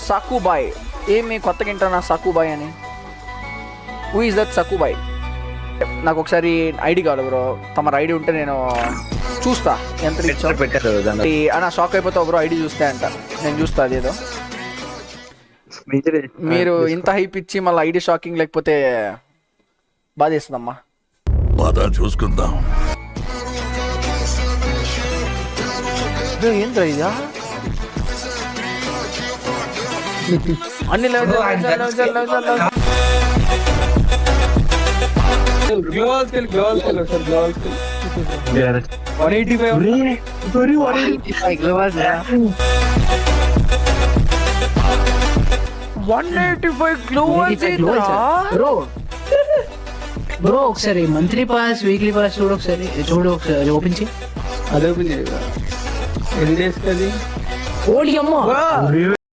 సకుబాయ్. ఏమి కొత్తగా వింటానా సకుబాయ్ అని? Who is that Sakubai? నాకు ఒకసారి ఐడి కావాలి బ్రో. తమ ఐడి ఉంటే నేను చూస్తా ఎంత పెట్టారు అన్న. షాక్ అయిపోతావు బ్రో ఐడి చూస్తే అంట. నేను చూస్తా అదేదో. మీరు ఇంత హైప్ ఇచ్చి మళ్ళీ ఐడి షాకింగ్ లేకపోతే బాధేస్తుందమ్మా. బాధ చూసుకుందాం. ఏంద్రా ఇదా? అన్ని బ్రో ఒకసారి మంత్లీ పాస్ వీక్లీ పాస్ ఒకసారి ఓపెన్ చేయి. అదే ఓపెన్ చేయగా ఎన్ని డేస్ కది? ఓడి అమ్మ.